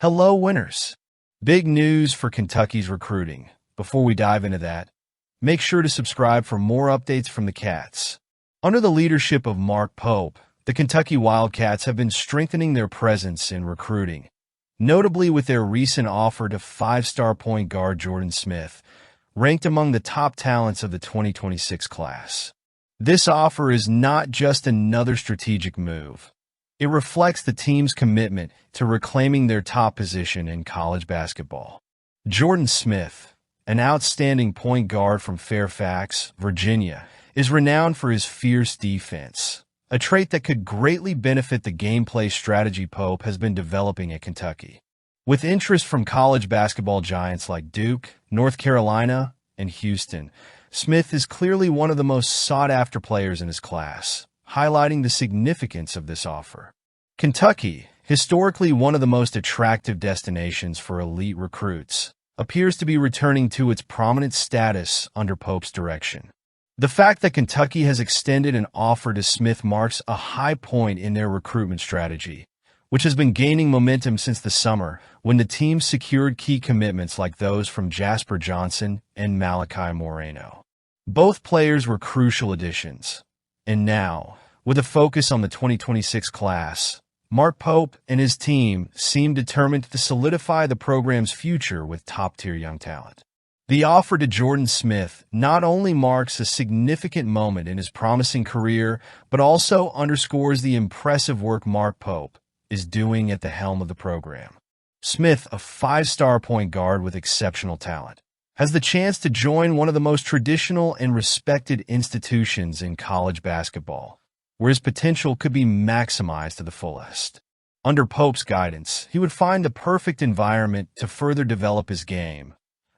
Hello, winners! Big news for Kentucky's recruiting. Before we dive into that, make sure to subscribe for more updates from the Cats. Under the leadership of Mark Pope, the Kentucky Wildcats have been strengthening their presence in recruiting, notably with their recent offer to five-star point guard Jordan Smith, ranked among the top talents of the 2026 class. This offer is not just another strategic move. It reflects the team's commitment to reclaiming their top position in college basketball. Jordan Smith, an outstanding point guard from Fairfax, Virginia, is renowned for his fierce defense, a trait that could greatly benefit the gameplay strategy Pope has been developing at Kentucky. With interest from college basketball giants like Duke, North Carolina, and Houston, Smith is clearly one of the most sought-after players in his class, highlighting the significance of this offer. Kentucky, historically one of the most attractive destinations for elite recruits, appears to be returning to its prominent status under Pope's direction. The fact that Kentucky has extended an offer to Smith marks a high point in their recruitment strategy, which has been gaining momentum since the summer when the team secured key commitments like those from Jasper Johnson and Malachi Moreno. Both players were crucial additions. And now, with a focus on the 2026 class, Mark Pope and his team seem determined to solidify the program's future with top-tier young talent. The offer to Jordan Smith not only marks a significant moment in his promising career, but also underscores the impressive work Mark Pope is doing at the helm of the program. Smith, a five-star point guard with exceptional talent, has the chance to join one of the most traditional and respected institutions in college basketball, where his potential could be maximized to the fullest. Under Pope's guidance, he would find the perfect environment to further develop his game,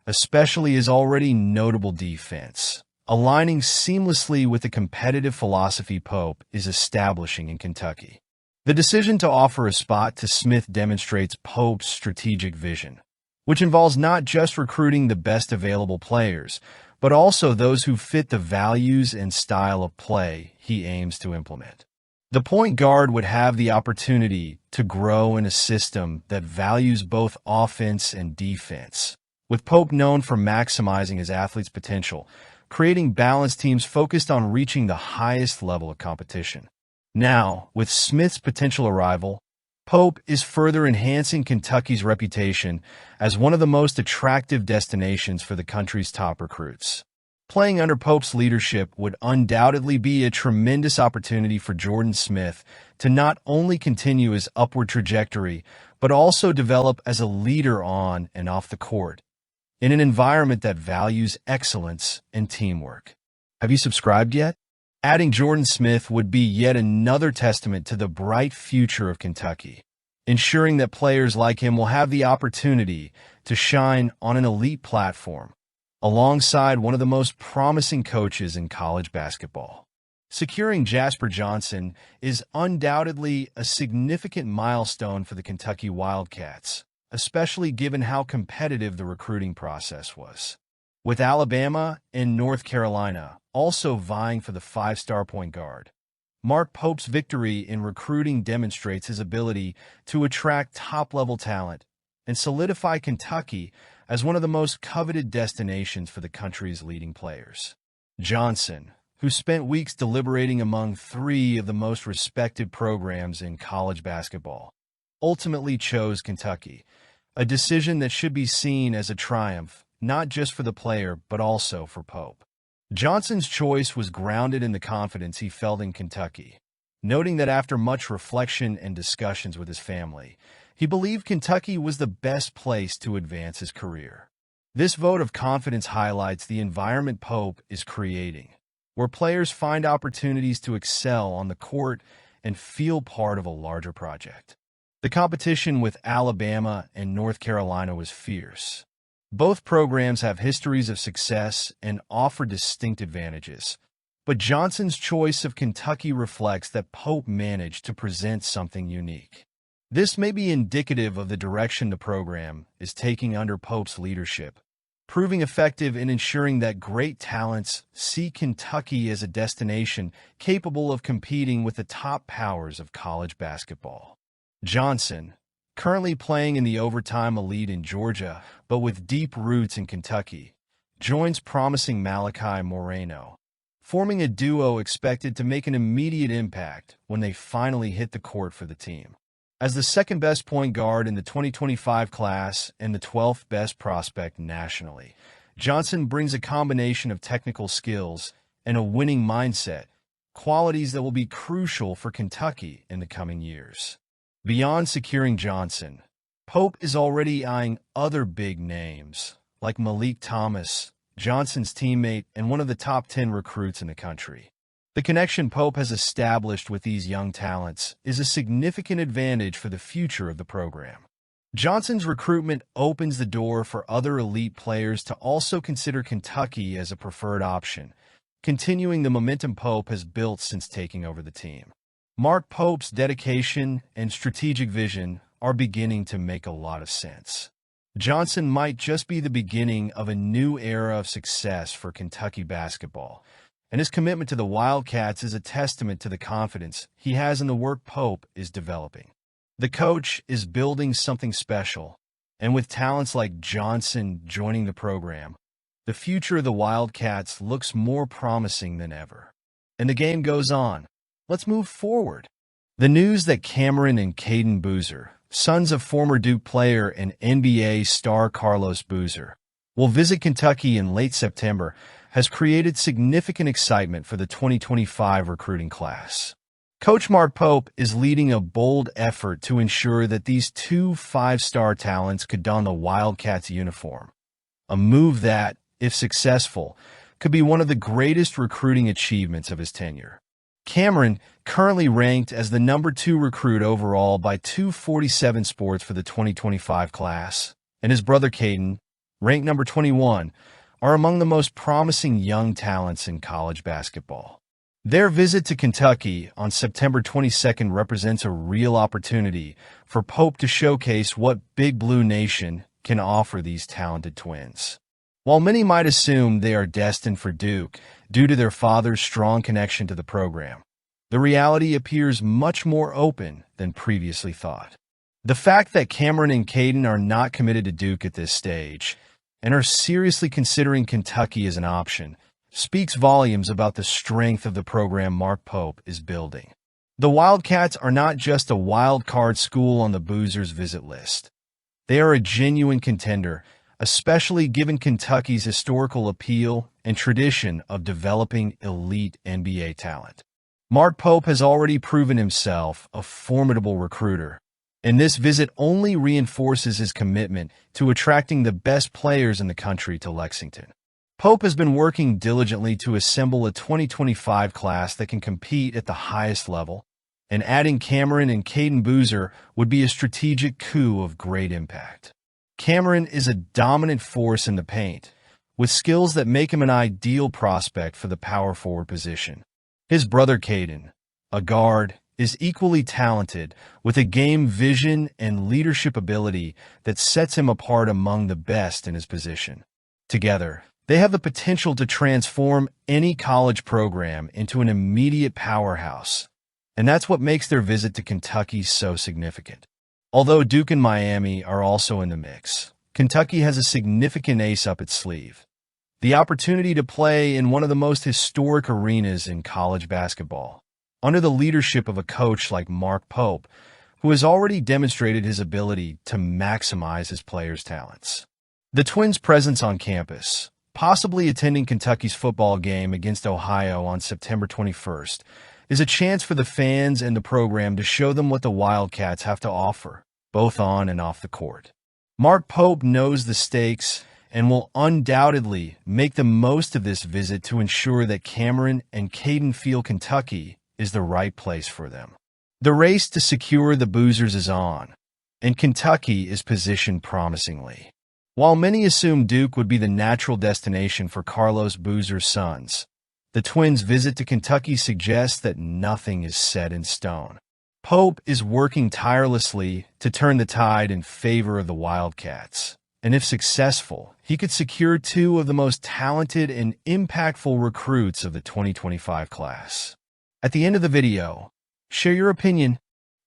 especially his already notable defense, aligning seamlessly with the competitive philosophy Pope is establishing in Kentucky. The decision to offer a spot to Smith demonstrates Pope's strategic vision, which involves not just recruiting the best available players, but also those who fit the values and style of play he aims to implement. The point guard would have the opportunity to grow in a system that values both offense and defense, with Pope known for maximizing his athletes' potential, creating balanced teams focused on reaching the highest level of competition. Now, with Smith's potential arrival, Pope is further enhancing Kentucky's reputation as one of the most attractive destinations for the country's top recruits. Playing under Pope's leadership would undoubtedly be a tremendous opportunity for Jordan Smith to not only continue his upward trajectory, but also develop as a leader on and off the court, in an environment that values excellence and teamwork. Have you subscribed yet? Adding Jordan Smith would be yet another testament to the bright future of Kentucky, ensuring that players like him will have the opportunity to shine on an elite platform, alongside one of the most promising coaches in college basketball. Securing Jasper Johnson is undoubtedly a significant milestone for the Kentucky Wildcats, especially given how competitive the recruiting process was. With Alabama and North Carolina also vying for the five-star point guard, Mark Pope's victory in recruiting demonstrates his ability to attract top-level talent and solidify Kentucky as one of the most coveted destinations for the country's leading players. Johnson, who spent weeks deliberating among three of the most respected programs in college basketball, ultimately chose Kentucky, a decision that should be seen as a triumph not just for the player, but also for Pope. Johnson's choice was grounded in the confidence he felt in Kentucky, noting that after much reflection and discussions with his family, he believed Kentucky was the best place to advance his career. This vote of confidence highlights the environment Pope is creating, where players find opportunities to excel on the court and feel part of a larger project. The competition with Alabama and North Carolina was fierce. Both programs have histories of success and offer distinct advantages, but Johnson's choice of Kentucky reflects that Pope managed to present something unique. This may be indicative of the direction the program is taking under Pope's leadership, proving effective in ensuring that great talents see Kentucky as a destination capable of competing with the top powers of college basketball. Johnson, currently playing in the overtime elite in Georgia, but with deep roots in Kentucky, joins promising Malachi Moreno, forming a duo expected to make an immediate impact when they finally hit the court for the team. As the second-best point guard in the 2025 class and the 12th best prospect nationally, Johnson brings a combination of technical skills and a winning mindset, qualities that will be crucial for Kentucky in the coming years. Beyond securing Johnson, Pope is already eyeing other big names like Malik Thomas, Johnson's teammate and one of the top 10 recruits in the country. The connection Pope has established with these young talents is a significant advantage for the future of the program. Johnson's recruitment opens the door for other elite players to also consider Kentucky as a preferred option, continuing the momentum Pope has built since taking over the team. Mark Pope's dedication and strategic vision are beginning to make a lot of sense. Johnson might just be the beginning of a new era of success for Kentucky basketball, and his commitment to the Wildcats is a testament to the confidence he has in the work Pope is developing. The coach is building something special, and with talents like Johnson joining the program, the future of the Wildcats looks more promising than ever. And the game goes on. Let's move forward. The news that Cameron and Caden Boozer, sons of former Duke player and NBA star Carlos Boozer, will visit Kentucky in late September has created significant excitement for the 2025 recruiting class. Coach Mark Pope is leading a bold effort to ensure that these two five-star talents could don the Wildcats uniform, a move that, if successful, could be one of the greatest recruiting achievements of his tenure. Cameron, currently ranked as the number 2 recruit overall by 247 Sports for the 2025 class, and his brother Caden, ranked number 21, are among the most promising young talents in college basketball. Their visit to Kentucky on September 22nd represents a real opportunity for Pope to showcase what Big Blue Nation can offer these talented twins. While many might assume they are destined for Duke due to their father's strong connection to the program, the reality appears much more open than previously thought. The fact that Cameron and Caden are not committed to Duke at this stage and are seriously considering Kentucky as an option speaks volumes about the strength of the program Mark Pope is building. The Wildcats are not just a wild card school on the Boozers' visit list. They are a genuine contender, especially given Kentucky's historical appeal and tradition of developing elite NBA talent. Mark Pope has already proven himself a formidable recruiter, and this visit only reinforces his commitment to attracting the best players in the country to Lexington. Pope has been working diligently to assemble a 2025 class that can compete at the highest level, and adding Cameron and Caden Boozer would be a strategic coup of great impact. Cameron is a dominant force in the paint, with skills that make him an ideal prospect for the power forward position. His brother Caden, a guard, is equally talented, with a game vision and leadership ability that sets him apart among the best in his position. Together, they have the potential to transform any college program into an immediate powerhouse, and that's what makes their visit to Kentucky so significant. Although Duke and Miami are also in the mix, Kentucky has a significant ace up its sleeve: the opportunity to play in one of the most historic arenas in college basketball, under the leadership of a coach like Mark Pope, who has already demonstrated his ability to maximize his players' talents. The Twins' presence on campus, possibly attending Kentucky's football game against Ohio on September 21st, is a chance for the fans and the program to show them what the Wildcats have to offer, both on and off the court. Mark Pope knows the stakes and will undoubtedly make the most of this visit to ensure that Cameron and Caden feel Kentucky is the right place for them. The race to secure the Boozers is on, and Kentucky is positioned promisingly. While many assume Duke would be the natural destination for Carlos Boozer's sons, the Twins' visit to Kentucky suggests that nothing is set in stone. Pope is working tirelessly to turn the tide in favor of the Wildcats, and if successful, he could secure 2 of the most talented and impactful recruits of the 2025 class. At the end of the video, share your opinion.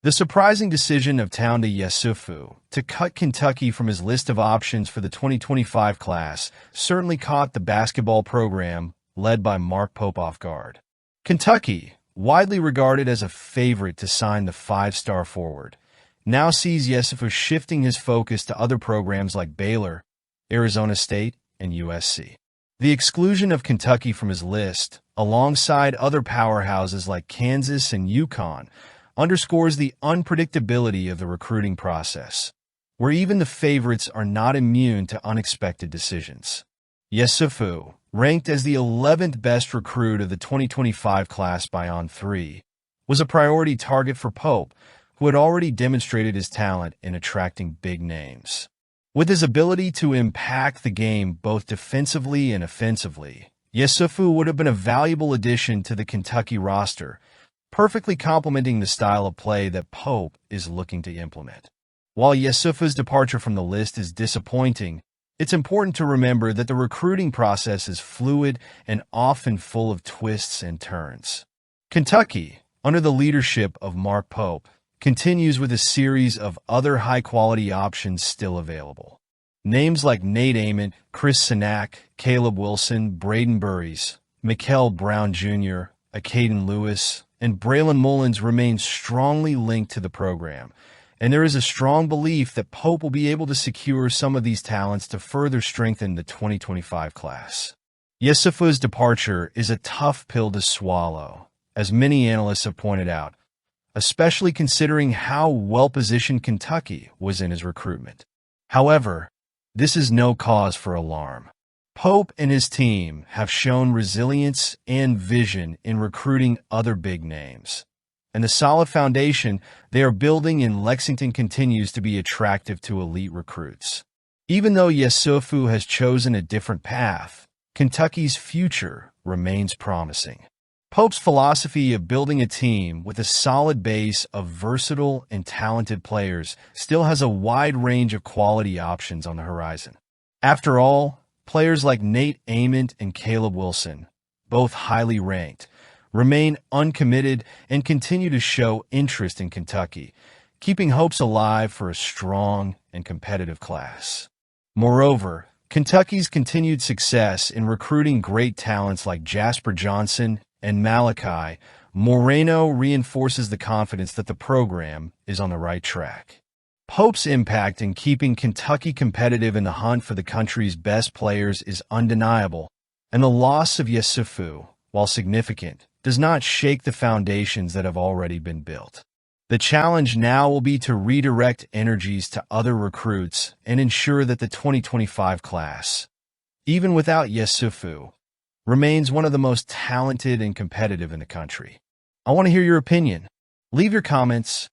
The surprising decision of Townde Yesufu to cut Kentucky from his list of options for the 2025 class certainly caught the basketball program led by Mark Pope off guard. Kentucky, widely regarded as a favorite to sign the five-star forward, now sees Yesufu shifting his focus to other programs like Baylor, Arizona State, and USC. The exclusion of Kentucky from his list, alongside other powerhouses like Kansas and UConn, underscores the unpredictability of the recruiting process, where even the favorites are not immune to unexpected decisions. Yesufu, ranked as the 11th best recruit of the 2025 class by On3, was a priority target for Pope, who had already demonstrated his talent in attracting big names. With his ability to impact the game both defensively and offensively, Yesufu would have been a valuable addition to the Kentucky roster, perfectly complementing the style of play that Pope is looking to implement. While Yesufu's departure from the list is disappointing, it's important to remember that the recruiting process is fluid and often full of twists and turns. Kentucky, under the leadership of Mark Pope, continues with a series of other high-quality options still available. Names like Nate Ament, Chris Sinak, Caleb Wilson, Braden Burries, Mikael Brown Jr., Akaden Lewis, and Braylon Mullins remain strongly linked to the program, and there is a strong belief that Pope will be able to secure some of these talents to further strengthen the 2025 class. Yesufu's departure is a tough pill to swallow, as many analysts have pointed out, especially considering how well-positioned Kentucky was in his recruitment. However, this is no cause for alarm. Pope and his team have shown resilience and vision in recruiting other big names, and the solid foundation they are building in Lexington continues to be attractive to elite recruits. Even though Yesufu has chosen a different path, Kentucky's future remains promising. Pope's philosophy of building a team with a solid base of versatile and talented players still has a wide range of quality options on the horizon. After all, players like Nate Ament and Caleb Wilson, both highly ranked, remain uncommitted and continue to show interest in Kentucky, keeping hopes alive for a strong and competitive class. Moreover, Kentucky's continued success in recruiting great talents like Jasper Johnson and Malachi Moreno reinforces the confidence that the program is on the right track. Pope's impact in keeping Kentucky competitive in the hunt for the country's best players is undeniable, and the loss of Yesufu, while significant, does not shake the foundations that have already been built. The challenge now will be to redirect energies to other recruits and ensure that the 2025 class, even without Yesufu, remains one of the most talented and competitive in the country. I want to hear your opinion. Leave your comments